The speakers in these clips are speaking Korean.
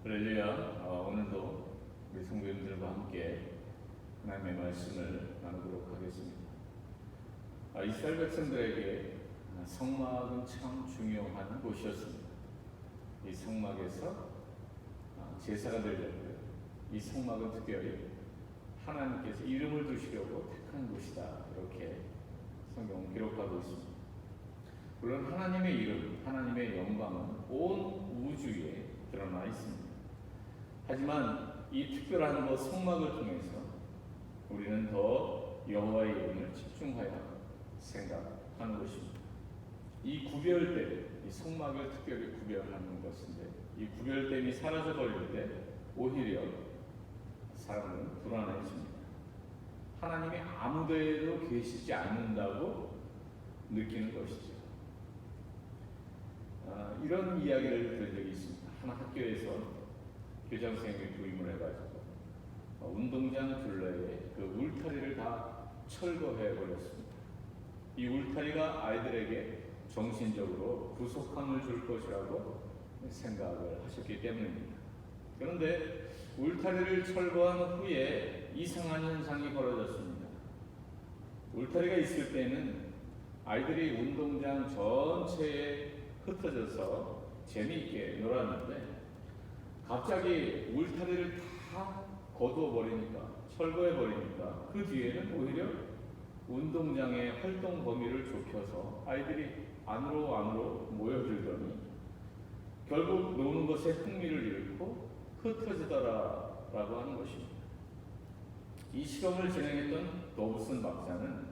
할렐루야. 오늘도 우리 성도님들과 함께 하나님의 말씀을 나누도록 하겠습니다. 이스라엘 백성들에게 성막은 참 중요한 곳이었습니다. 이 성막에서 제사가 드려졌고요. 이 성막은 특별히 하나님께서 이름을 두시려고 택한 곳이다, 이렇게 성경은 기록하고 있습니다. 물론 하나님의 이름, 하나님의 영광은 온 우주에 드러나 있습니다. 하지만 이 특별한 성막을 통해서 우리는 더 여호와의 이름을 집중하여 생각하는 것입니다. 이 구별됨, 이 성막을 특별히 구별하는 것인데, 이 구별됨이 사라져 버릴 때 오히려 사람은 불안해집니다. 하나님이 아무데에도 계시지 않는다고 느끼는 것이죠. 이런 이야기를 들은 적이 있습니다. 한 학교에서 교장선생님이 부임을 해가지고 운동장 둘러에 그 울타리를 다 철거해 버렸습니다. 이 울타리가 아이들에게 정신적으로 구속함을 줄 것이라고 생각을 하셨기 때문입니다. 그런데 울타리를 철거한 후에 이상한 현상이 벌어졌습니다. 울타리가 있을 때는 아이들이 운동장 전체에 흩어져서 재미있게 놀았는데, 갑자기 울타리를 다 거두어 버리니까, 철거해 버리니까 그 뒤에는 오히려 운동장의 활동 범위를 좁혀서 아이들이 안으로 모여들더니 결국 노는 것에 흥미를 잃고 흩어지더라라고 하는 것입니다. 이 실험을 진행했던 도브슨 박사는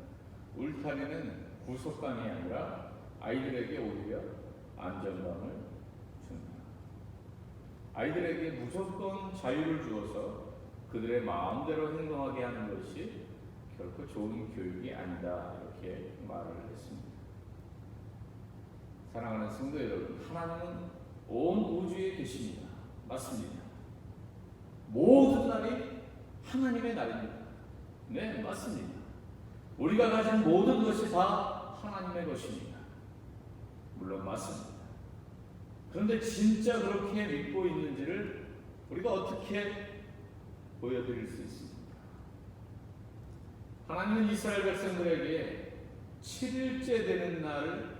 울타리는 구속감이 아니라 아이들에게 오히려 안정감을 준다. 아이들에게 무조건 자유를 주어서 그들의 마음대로 행동하게 하는 것이 결코 좋은 교육이 아니다, 이렇게 말을 했습니다. 사랑하는 성도 여러분, 하나님은 온 우주에 계십니다. 맞습니다. 모든 날이 하나님의 날입니다. 네, 맞습니다. 우리가 가진 모든 것이 다 하나님의 것입니다. 물론 맞습니다. 그런데 진짜 그렇게 믿고 있는지를 우리가 어떻게 보여드릴 수 있습니까? 하나님은 이스라엘 백성들에게 7일째 되는 날을,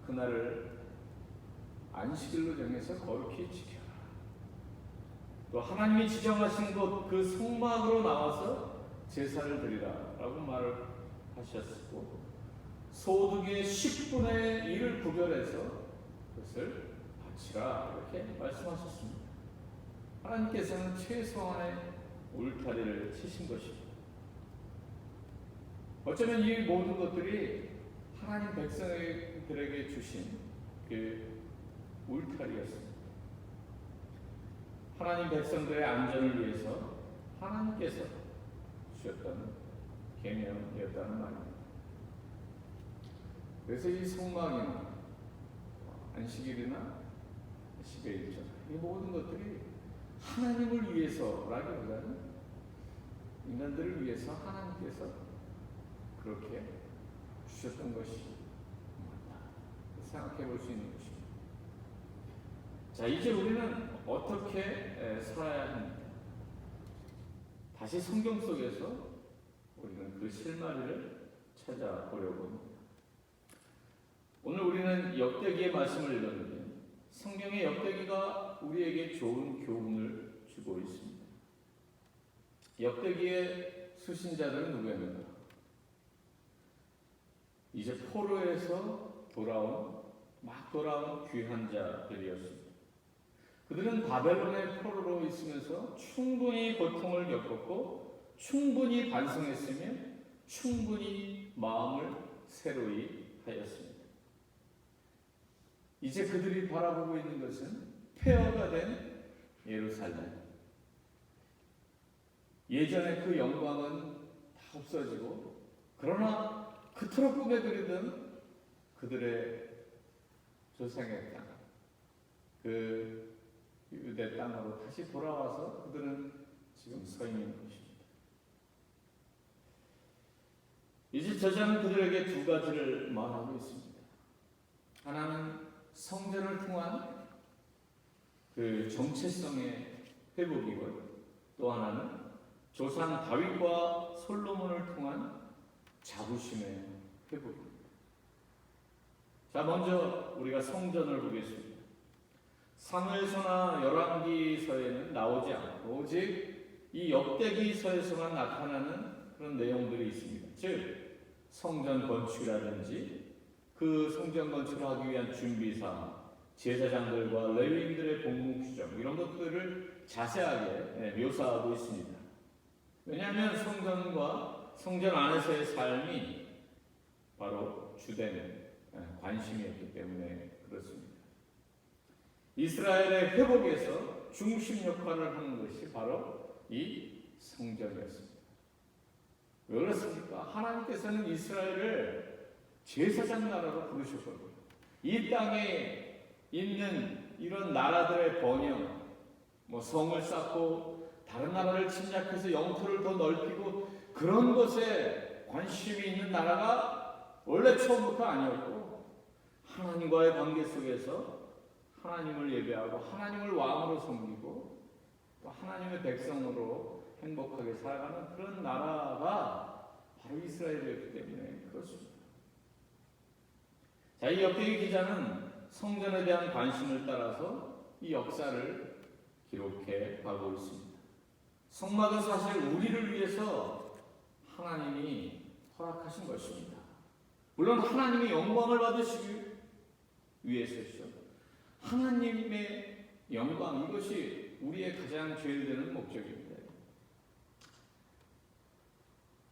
그날을 안식일로 정해서 거룩히 지켜라. 또 하나님이 지정하신 곳, 그 성막으로 나와서 제사를 드리라 라고 말을 하셨고, 소득의 10분의 1을 구별해서 그것을 바치라, 이렇게 말씀하셨습니다. 하나님께서는 최소한의 울타리를 치신 것입니다. 어쩌면 이 모든 것들이 하나님 백성들에게 주신 그 울타리였습니다. 하나님 백성들의 안전을 위해서 하나님께서 주셨다는 계명이었다는 말입니다. 그래서 이 성막이나 안식일이나 10의 일절, 이 모든 것들이 하나님을 위해서라기보다는 인간들을 위해서 하나님께서 그렇게 주셨던 것이 맞다, 생각해 볼 수 있는 것입니다. 자, 이제 우리는 어떻게 살아야 합니까? 다시 성경 속에서 우리는 그 실마리를 찾아보려고 합니다. 오늘 우리는 역대기의 말씀을 읽었는데, 성경의 역대기가 우리에게 좋은 교훈을 주고 있습니다. 역대기의 수신자들은 누구였는가? 이제 포로에서 막 돌아온 귀한 자들이었습니다. 그들은 바벨론의 포로로 있으면서 충분히 고통을 겪었고, 충분히 반성했으며, 충분히 마음을 새로이 하였습니다. 이제 그들이 바라보고 있는 것은 폐허가 된 예루살렘. 예전의 그 영광은 다 없어지고, 그러나 그토록 꿈에 그리던 그들의 조상의 땅, 그 유대 땅으로 다시 돌아와서 그들은 지금 서 있는 것입니다. 이제 저자는 그들에게 두 가지를 말하고 있습니다. 하나는 성전을 통한 그 정체성의 회복이고요. 또 하나는 조상 다윗과 솔로몬을 통한 자부심의 회복입니다. 자, 먼저 우리가 성전을 보겠습니다. 사무엘서나 열왕기서에는 나오지 않고 오직 이 역대기서에서만 나타나는 그런 내용들이 있습니다. 즉 성전 건축이라든지 그 성전 건축을 하기 위한 준비사항, 제사장들과 레위인들의 복무 규정 이런 것들을 자세하게 묘사하고 있습니다. 왜냐하면 성전과 성전 안에서의 삶이 바로 주된 관심이었기 때문에 그렇습니다. 이스라엘의 회복에서 중심 역할을 하는 것이 바로 이 성전이었습니다. 왜 그렇습니까? 하나님께서는 이스라엘을 제사장 나라로 부르셨거든요. 이 땅에 있는 이런 나라들의 번영, 성을 쌓고 다른 나라를 침략해서 영토를 더 넓히고 그런 것에 관심이 있는 나라가 원래 처음부터 아니었고, 하나님과의 관계 속에서 하나님을 예배하고 하나님을 왕으로 섬기고 또 하나님의 백성으로 행복하게 살아가는 그런 나라가 바로 이스라엘이었기 때문에 그렇습니다. 자, 이 역대기 기자는 성전에 대한 관심을 따라서 이 역사를 기록해 가고 있습니다. 성막은 사실 우리를 위해서 하나님이 허락하신 것입니다. 물론 하나님의 영광을 받으시기 위해서죠. 하나님의 영광, 이것이 우리의 가장 제일 되는 목적입니다.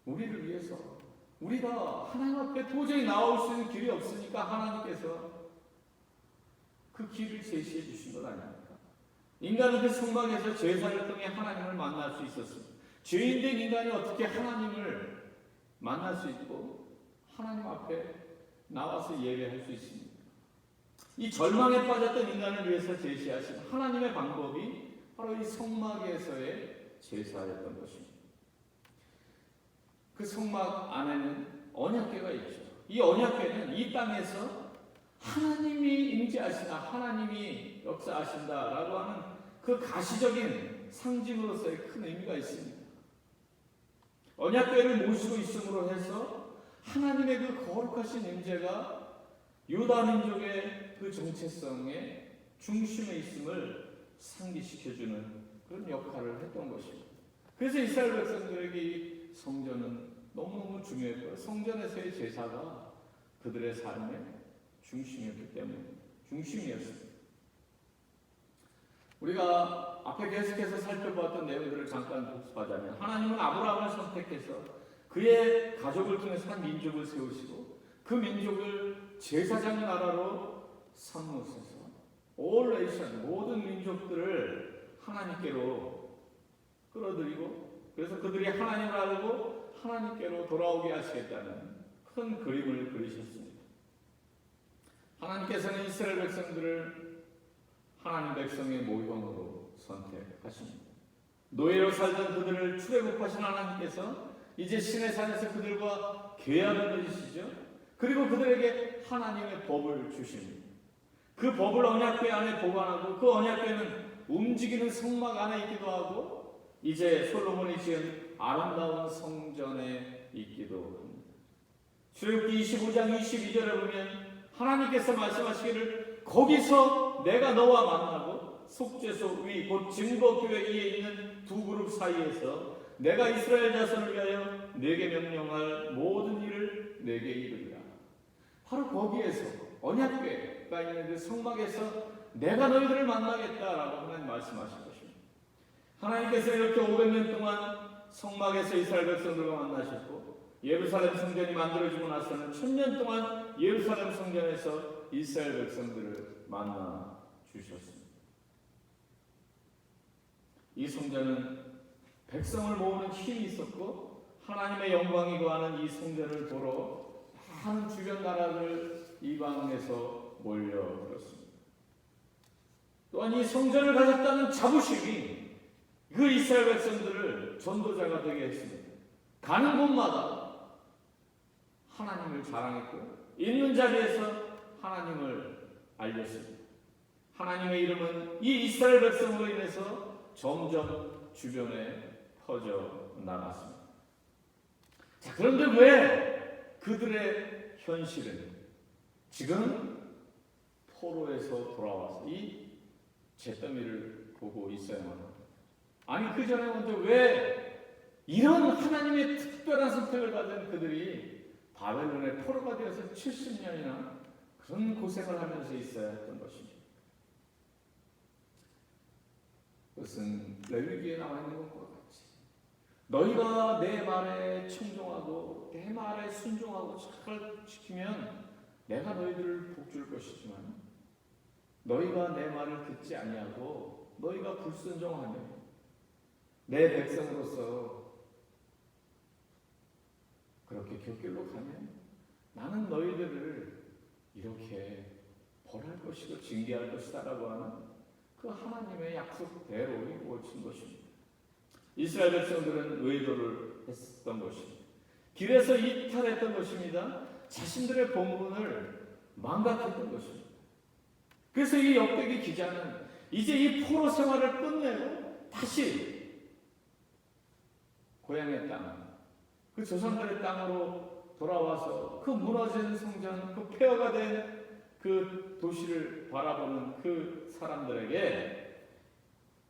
우리를 위해서, 우리가 하나님 앞에 도저히 나올 수 있는 길이 없으니까 하나님께서 그 길을 제시해 주신 것 아닙니까? 인간은 그 성막에서 제사를 통해 하나님을 만날 수 있었습니다. 죄인된 인간이 어떻게 하나님을 만날 수 있고 하나님 앞에 나와서 예배할 수 있습니까? 이 절망에 빠졌던 인간을 위해서 제시하신 하나님의 방법이 바로 이 성막에서의 제사였던 것입니다. 그 성막 안에는 언약궤가 있죠. 이 언약궤는 이 땅에서 하나님이 임재하시나 하나님이 역사하신다라고 하는 그 가시적인 상징으로서의 큰 의미가 있습니다. 언약궤를 모시고 있음으로 해서 하나님의 그 거룩하신 임재가 유다 민족의 그 정체성의 중심에 있음을 상기시켜주는 그런 역할을 했던 것입니다. 그래서 이스라엘 백성들에게 이 성전은 너무너무 중요했고요. 성전에서의 제사가 그들의 삶의 중심이었기 때문에 중심이었습니다. 우리가 앞에 계속해서 살펴보았던 내용들을 잠깐 복습하자면, 하나님은 아브라함을 선택해서 그의 가족을 통해서 한 민족을 세우시고 그 민족을 제사장 나라로 삼으셔서 all nation, 모든 민족들을 하나님께로 끌어들이고, 그래서 그들이 하나님을 알고 하나님께로 돌아오게 하시겠다는 큰 그림을 그리셨습니다. 하나님께서는 이스라엘 백성들을 하나님 백성의 모형으로 선택하십니다. 노예로 살던 그들을 출애굽하신 하나님께서 이제 신의 산에서 그들과 계약을 맺으시죠. 그리고 그들에게 하나님의 법을 주십니다. 그 법을 언약궤 안에 보관하고 그 언약궤는 움직이는 성막 안에 있기도 하고 이제 솔로몬이 지은 아름다운 성전에 있기도 합니다. 출애굽기 25장 22절에 보면 하나님께서 말씀하시기를 거기서 내가 너와 만나고 속죄소 위 곧 증거교회 위에 있는 두 그룹 사이에서 내가 이스라엘 자손을 위하여 내게 명령할 모든 일을 내게 이르리라. 바로 거기에서 언약궤가 있는 그 성막에서 내가 너희들을 만나겠다라고 하나님 말씀하신 것입니다. 하나님께서 이렇게 500년 동안 성막에서 이스라엘 백성들과 만나셨고 예루살렘 성전이 만들어지고 나서는 1000년 동안 예루살렘 성전에서 이스라엘 백성들을 만나 주셨습니다. 이 성전은 백성을 모으는 힘이 있었고 하나님의 영광이 거하는 이 성전을 보러 많은 주변 나라들 이방에서 몰려들었습니다. 또한 이 성전을 가졌다는 자부심이 그 이스라엘 백성들을 전도자가 되게 했습니다. 가는 곳마다 하나님을 자랑했고 있는 자리에서 하나님을 알렸습니다. 하나님의 이름은 이 이스라엘 백성으로 인해서 점점 주변에 퍼져 나갔습니다. 자, 그런데 왜 그들의 현실은 지금 포로에서 돌아와서 이 잿더미를 보고 있어야만 합니다. 아니, 그 전에 먼저 왜 이런 하나님의 특별한 선택을 받은 그들이 바벨론의 포로가 되어서 70년이나 그런 고생을 하면서 있어야 했던 것입니다. 그것은 레위기에 나와 있는 것과 같이 너희가 내 말에 청종하고 내 말에 순종하고 잘 지키면 내가 너희들을 복줄 것이지만 너희가 내 말을 듣지 아니하고 너희가 불순종하며 내 백성으로서 그렇게 곁길로 가면 나는 너희들을 이렇게 벌할 것이고 징계할 것이다라고 하는 그 하나님의 약속대로 이루어진 것입니다. 이스라엘 백성들은 의도를 했었던 것입니다. 길에서 이탈했던 것입니다. 자신들의 본분을 망각했던 것입니다. 그래서 이 역대기 기자는 이제 이 포로 생활을 끝내고 다시 고향의 땅, 그 조상들의 땅으로 돌아와서 그 무너진 성전, 그 폐허가 된 그 도시를 바라보는 그 사람들에게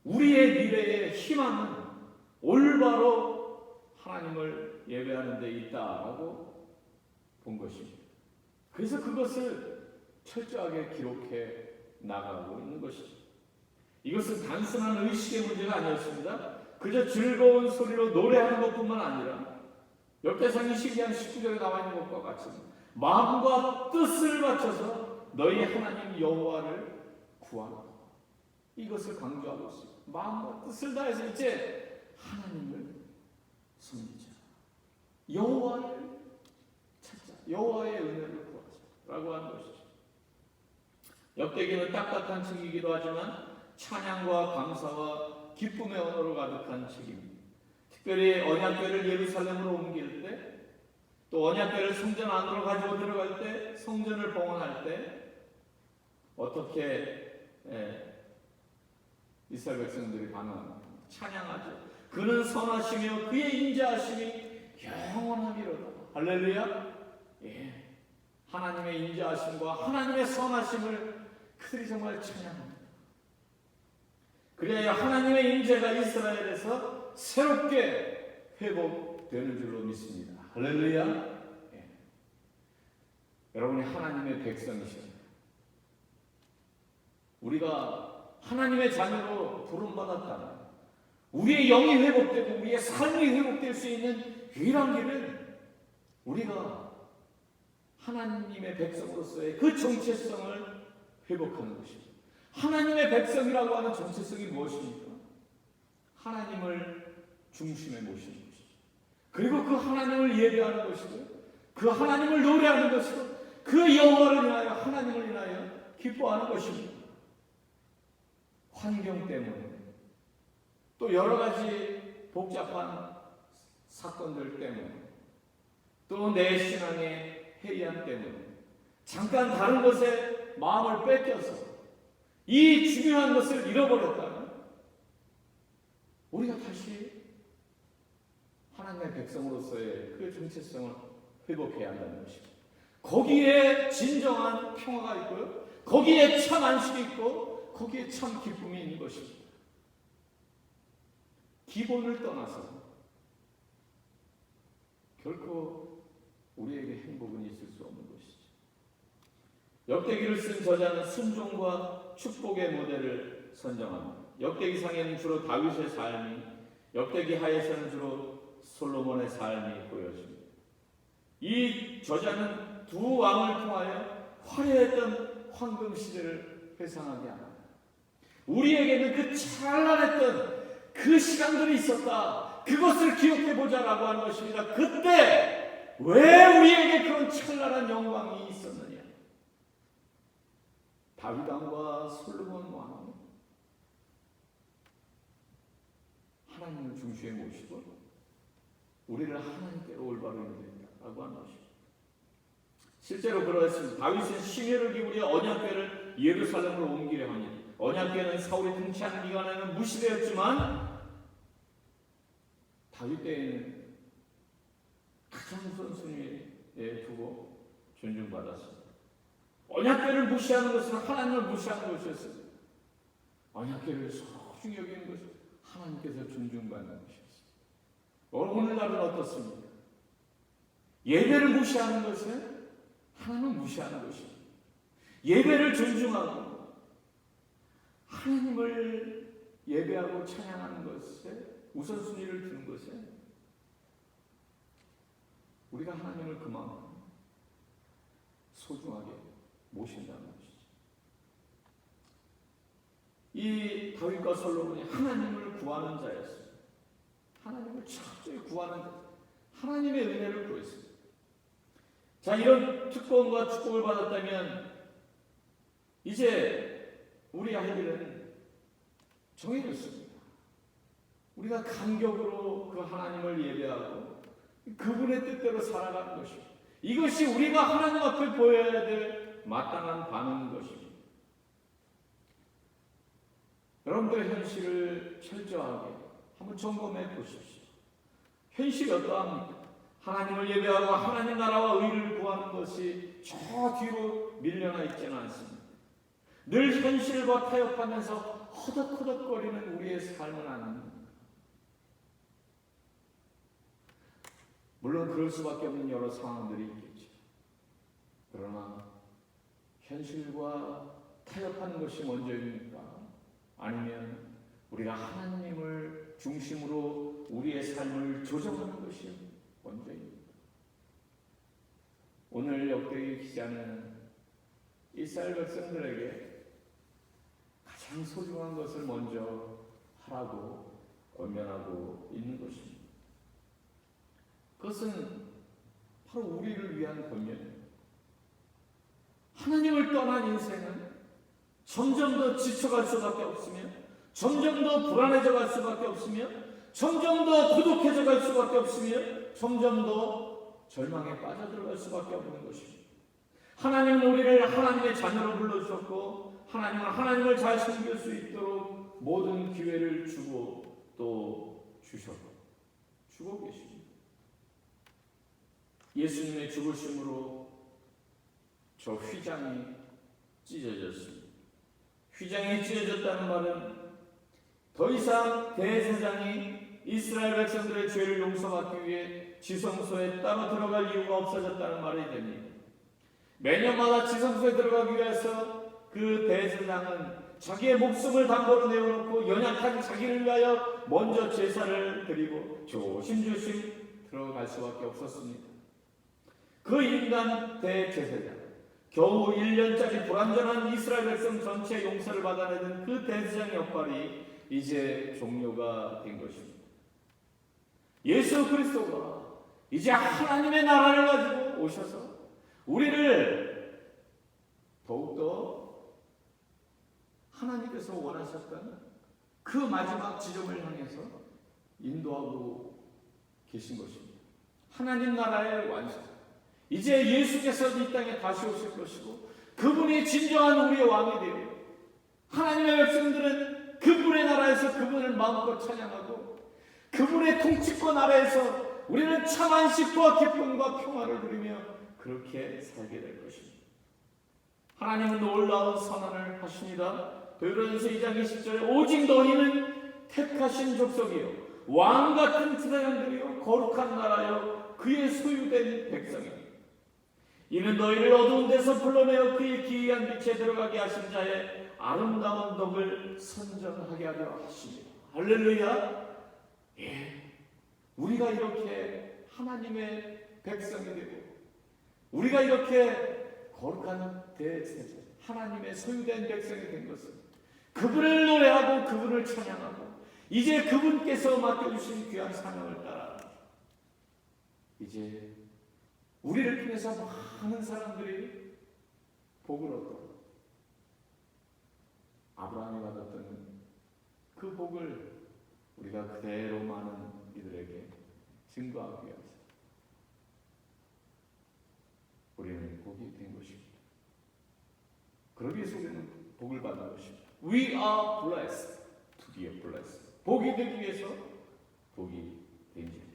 우리의 미래의 희망은 올바로 하나님을 예배하는 데 있다라고 본 것입니다. 그래서 그것을 철저하게 기록해 나가고 있는 것이죠. 이것은 단순한 의식의 문제가 아니었습니다. 그저 즐거운 소리로 노래하는 것뿐만 아니라 역대상 22장 19절에 나와 있는 것과 같이 마음과 뜻을 맞춰서 너희 하나님 여호와를 구하라. 이것을 강조하고 있습니다. 마음과 뜻을 다해서 이제 하나님을 섬기자. 여호와를 찾자. 여호와의 은혜를 구하자라고 하는 것이죠. 역대기는 딱딱한 책이기도 하지만 찬양과 감사와 기쁨의 언어로 가득한 책입니다. 특별히 언약궤를 예루살렘으로 옮길 때, 또 언약궤를 성전 안으로 가지고 들어갈 때, 성전을 봉헌할 때 어떻게 이스라엘 백성들이 반응합니다. 찬양하죠. 그는 선하시며 그의 인자하심이 영원하기로다. 할렐루야. 예. 하나님의 인자하심과 하나님의 선하심을 그들이 정말 찬양합니다. 그래야 하나님의 인재가 이스라엘에서 새롭게 회복되는 줄로 믿습니다. 할렐루야. 예. 여러분이 하나님의 백성이십니다. 우리가 하나님의 자녀로 부름받았다면 우리의 영이 회복되고 우리의 삶이 회복될 수 있는 유일한 길은 우리가 하나님의 백성으로서의 그 정체성을 회복하는 것입니다. 하나님의 백성이라고 하는 정체성이 무엇입니까? 하나님을 중심에 모시는 것이죠. 그리고 그 하나님을 예배하는 것이고 그 하나님을 노래하는 것이고 그 여호와를 인하여 하나님을 인하여 기뻐하는 것입니다. 환경 때문에 또 여러 가지 복잡한 사건들 때문에 또 내 신앙의 해이함 때문에 잠깐 다른 것에 마음을 뺏겨서 이 중요한 것을 잃어버렸다면 우리가 다시 하나님의 백성으로서의 그 정체성을 회복해야 한다는 것입니다. 거기에 진정한 평화가 있고요. 거기에 참 안식이 있고 거기에 참 기쁨이 있는 것입니다. 기본을 떠나서 결코 우리에게 행복은 있을 수 없는 것이죠. 역대기를 쓴 저자는 순종과 축복의 모델을 선정합니다. 역대기상에는 주로 다윗의 삶이, 역대기 하에서는 주로 솔로몬의 삶이 보여집니다. 이 저자는 두 왕을 통하여 화려했던 황금 시대를 회상하게 합니다. 우리에게는 그 찬란했던 그 시간들이 있었다. 그것을 기억해보자라고 하는 것입니다. 그때 왜 우리에게 그런 찬란한 영광이 있었느냐? 다윗 왕과 솔로몬 왕은 하나님을 중심에 모시고 우리를 하나님께로 올바로 인도했다라고 하는 것입니다. 실제로 그러했습니다. 다윗은 심혈을 기울여 언약궤를 예루살렘으로 옮기려 합니다. 언약궤는 사울이 통치하는 기간에는 무시되었지만 다윗 때에는 가장 우선순위에 두고 존중받았습니다. 언약궤를 무시하는 것은 하나님을 무시하는 것이었습니다. 언약궤를 소중히 여기는 것은 하나님께서 존중받는 것이었습니다. 오늘날은 어떻습니까? 예배를 무시하는 것은 하나님을 무시하는 것입니다. 예배를 존중하고 하나님을 예배하고 찬양하는 것에 우선순위를 두는 것에 우리가 하나님을 그만큼 소중하게 모신다는 것이죠. 이 다윗과 솔로몬이 하나님을 구하는 자였습니다. 하나님을 철저히 구하는 자, 하나님의 은혜를 구했습니다. 자, 이런 특권과 축복을 받았다면 이제 우리 할 일은 정해졌습니다. 우리가 감격으로 그 하나님을 예배하고 그분의 뜻대로 살아가는 것입니다. 이것이 우리가 하나님 앞에 보여야 될 마땅한 반응인 것입니다. 여러분들의 현실을 철저하게 한번 점검해 보십시오. 현실이 어떠합니까? 하나님을 예배하고 하나님 나라와 의를 구하는 것이 저 뒤로 밀려나 있지는 않습니다. 늘 현실과 타협하면서 허덕허덕거리는 우리의 삶은 아닙니다. 물론 그럴 수밖에 없는 여러 상황들이 있겠죠. 그러나 현실과 타협하는 것이 먼저입니까? 아니면 우리가 하나님을 중심으로 우리의 삶을 조정하는 것이 먼저입니다. 오늘 역대기 기자는 이스라엘 백성들에게 가장 소중한 것을 먼저 하라고 권면하고 있는 것입니다. 그것은 바로 우리를 위한 권면입니다. 하나님을 떠난 인생은 점점 더 지쳐갈 수밖에 없으며, 점점 더 불안해져 갈 수밖에 없으며, 점점 더 고독해져 갈 수밖에 없으며, 점점 더 절망에 빠져들어갈 수밖에 없는 것입니다. 하나님은 우리를 하나님의 자녀로 불러주셨고, 하나님은 하나님을 잘 섬길 수 있도록 모든 기회를 주고 또 주고 계십니다. 예수님의 죽으심으로 저 휘장이 찢어졌습니다. 휘장이 찢어졌다는 말은 더 이상 대제사장이 이스라엘 백성들의 죄를 용서받기 위해 지성소에 따로 들어갈 이유가 없어졌다는 말이 됩니다. 매년마다 지성소에 들어가기 위해서 그 대제사장은 자기의 목숨을 담보로 내어놓고 연약한 자기를 위하여 먼저 제사를 드리고 조심조심 들어갈 수밖에 없었습니다. 그 인간 대제사장, 겨우 1년짜리 불완전한 이스라엘 백성 전체 용서를 받아내는 그 대제사장의 역할이 이제 종료가 된 것입니다. 예수 그리스도가 이제 하나님의 나라를 가지고 오셔서 우리를 더욱더 하나님께서 원하셨던 그 마지막 지점을 향해서 인도하고 계신 것입니다. 하나님 나라의 완성. 이제 예수께서 이 땅에 다시 오실 것이고 그분이 진정한 우리의 왕이 되어 하나님의 백성들은 그분의 나라에서 그분을 마음껏 찬양하고 그분의 통치권 아래에서 우리는 참 안식과 기쁨과 평화를 누리며 그렇게 살게 될 것입니다. 하나님은 놀라운 선언을 하십니다. 베드로전서 2장 20절에 오직 너희는 택하신 족속이요 왕 같은 제사장들이요 거룩한 나라요 그의 소유된 백성이요 이는 너희를 어두운 데서 불러내어 그의 기이한 빛에 들어가게 하신 자의 아름다운 덕을 선전하게 하려 하십니다. 할렐루야. 예, 우리가 이렇게 하나님의 백성이 되고 우리가 이렇게 거룩한 대제사장 하나님의 소유된 백성이 된 것은 그분을 노래하고 그분을 찬양하고 이제 그분께서 맡겨주신 귀한 사명을 따라 이제 우리를 통해서 많은 사람들이 복을 얻고 아브라함이 받았던 그 복을 우리가 그대로 많은 이들에게 증거하기 위해서 우리는 복이 된 것입니다. 그러기 위해서 우리는 복을 받은 것입니다. We are blessed to be a blessing. 복이 되기 위해서 복이 된 자.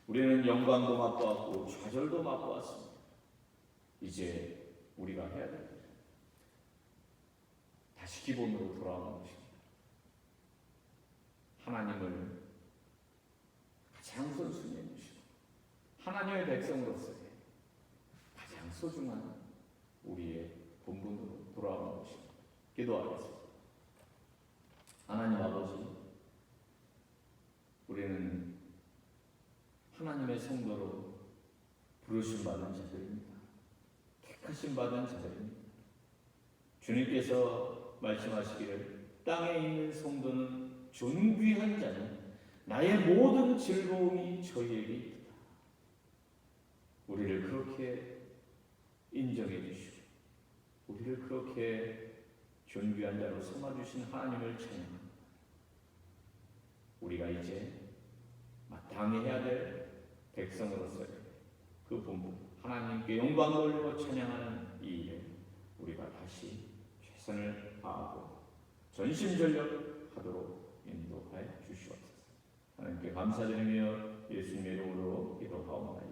우리는 영광도 맛보았고 좌절도 맛보았습니다. 이제 우리가 해야 될 일, 다시 기본으로 돌아오는 것입니다. 하나님을 가장 선순위에 두시고 하나님의 백성으로서의 가장 소중한 우리의 본분으로 돌아오는 것입니다. 기도하겠습니다. 하나님 아버지, 우리는 하나님의 성도로 부르심 받은 자들입니다. 택하심 받은 자들입니다. 주님께서 말씀하시기를 땅에 있는 성도는 존귀한 자는 나의 모든 즐거움이 저희에게 있다. 우리를 그렇게 인정해 주시고 우리를 그렇게 존귀한 자로 삼아주신 하나님을 찬양합니다. 우리가 이제 마땅히 해야 될 백성으로서의 그 본분, 하나님께 영광 돌리고 찬양하는 이 일에 우리가 다시 최선을 다하고 전심전력하도록 인도하여 주시옵소서. 하나님께 감사드리며 예수님의 이름으로 기도하옵나이다.